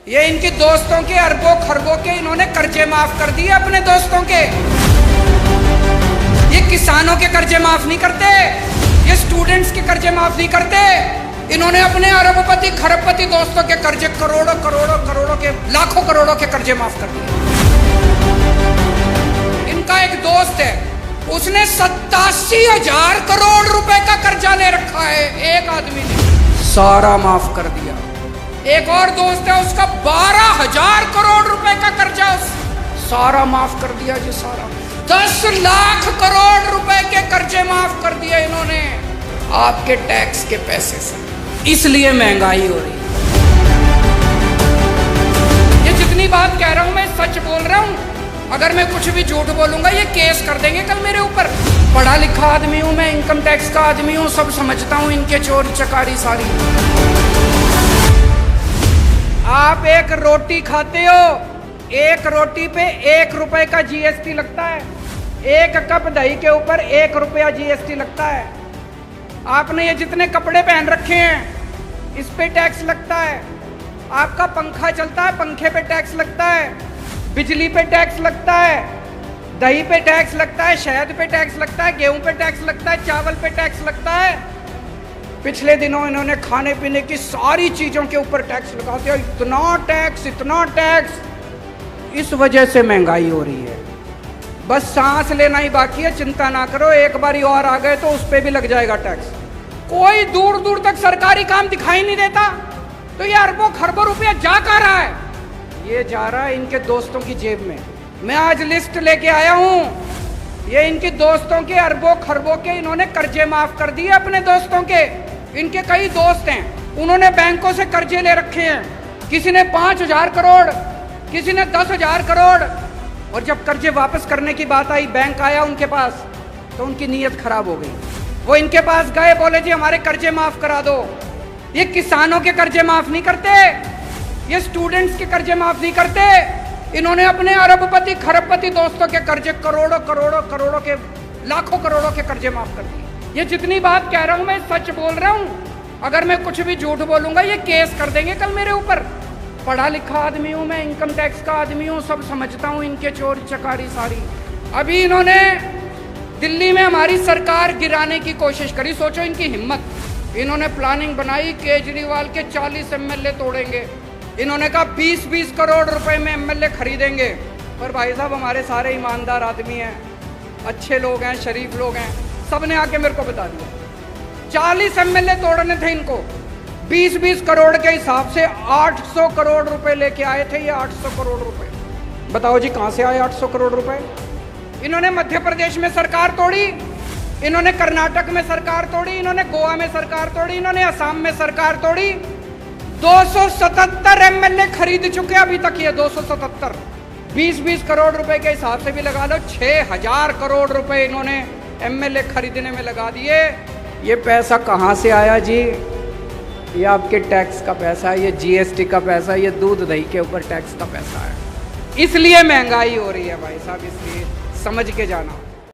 ये इनके दोस्तों के अरबों खरबों के इन्होंने कर्जे माफ कर दिए अपने दोस्तों के। ये किसानों के कर्जे माफ नहीं करते, ये स्टूडेंट्स के कर्जे माफ नहीं करते। इन्होंने अपने अरबपति खरबपति दोस्तों के कर्जे करोड़ों करोड़ों करोड़ों के लाखों करोड़ों के कर्जे माफ कर दिए। इनका एक दोस्त है, उसने 87,000 करोड़ रुपए का कर्जा ले रखा है, एक आदमी ने सारा माफ कर दिया। एक और दोस्त है, उसका 12,000 करोड़ रुपए का कर्जा सारा माफ कर दिया जी, सारा 10 लाख करोड़ रुपए के कर्जे माफ कर दिए इन्होंने आपके टैक्स के पैसे से। इसलिए महंगाई हो रही है। ये जितनी बात कह रहा हूं मैं सच बोल रहा हूं। अगर मैं कुछ भी झूठ बोलूंगा ये केस कर देंगे कल मेरे ऊपर। पढ़ा लिखा आदमी हूं मैं, इनकम टैक्स का आदमी हूं, सब समझता हूं इनके चोरी चकारी सारी। आप एक रोटी खाते हो, एक रोटी पे 1 रुपए का जीएसटी लगता है। 1 कप दही के ऊपर 1 रुपया जीएसटी लगता है। आपने ये जितने कपड़े पहन रखे हैं इस पे टैक्स लगता है। आपका पंखा चलता है, पंखे पे टैक्स लगता है, बिजली पे टैक्स लगता है, दही पे टैक्स लगता है, शहद पे टैक्स लगता है, गेहूं पे टैक्स लगता है, चावल पे टैक्स लगता है। पिछले दिनों इन्होंने खाने पीने की सारी चीजों के ऊपर टैक्स लगा दिया। इतना टैक्स, इतना टैक्स। इस वजह से महंगाई हो रही है। बस सांस लेना ही बाकी है, चिंता ना करो, एक बारी और आ गए तो उस पर भी लग जाएगा टैक्स। कोई दूर दूर तक सरकारी काम दिखाई नहीं देता, तो ये अरबों खरबों रुपया जा कहाँ रहा है? ये जा रहा है इनके दोस्तों की जेब में। मैं आज लिस्ट लेके आया हूं। ये इनके दोस्तों के अरबों खरबों के इन्होंने कर्जे माफ कर दिए अपने दोस्तों के। इनके कई दोस्त हैं, उन्होंने बैंकों से कर्जे ले रखे हैं। किसी ने 5,000 करोड़, किसी ने 10,000 करोड़। और जब कर्जे वापस करने की बात आई, बैंक आया उनके पास, तो उनकी नीयत खराब हो गई। वो इनके पास गए, बोले जी हमारे कर्जे माफ करा दो। ये किसानों के कर्जे माफ नहीं करते, ये स्टूडेंट्स के कर्जे माफ नहीं करते। इन्होंने अपने अरबपति खरबपति दोस्तों के कर्जे करोड़ों करोड़ों करोड़ों के लाखों करोड़ों के कर्जे माफ कर दिए। ये जितनी बात कह रहा हूं मैं सच बोल रहा हूं। अगर मैं कुछ भी झूठ बोलूंगा ये केस कर देंगे कल मेरे ऊपर। पढ़ा लिखा आदमी हूं मैं, इनकम टैक्स का आदमी हूं, सब समझता हूं इनके चोरी चकारी सारी। अभी इन्होंने दिल्ली में हमारी सरकार गिराने की कोशिश करी, सोचो इनकी हिम्मत। इन्होंने प्लानिंग बनाई, केजरीवाल के 40 एमएलए तोड़ेंगे। इन्होंने कहा 20-20 करोड़ रुपए में एमएलए खरीदेंगे। पर भाई साहब हमारे सारे ईमानदार आदमी हैं, अच्छे लोग हैं, शरीफ लोग हैं, सबने आके मेरे को बता दिया 40 एमएलए तोड़ने थे इनको। 20-20 करोड़ के हिसाब से 800 करोड़ रुपए लेके आए थे ये। 800 करोड़ रुपए बताओ जी कहां से आए 800 करोड़ रुपए? इन्होंने मध्य प्रदेश में सरकार तोड़ी, इन्होंने कर्नाटक में सरकार तोड़ी, इन्होंने गोवा में सरकार तोड़ी, इन्होंने असम में सरकार तोड़ी। 277 एमएलए खरीद चुके अभी तक ये। 277 20-20 करोड़ रुपए के हिसाब से भी लगा लो, 6,000 करोड़ रुपए इन्होंने एमएलए खरीदने में लगा दिए। ये पैसा कहाँ से आया जी? ये आपके टैक्स का पैसा है, ये जीएसटी का पैसा है, ये दूध दही के ऊपर टैक्स का पैसा है। इसलिए महंगाई हो रही है भाई साहब, इसलिए समझ के जाना।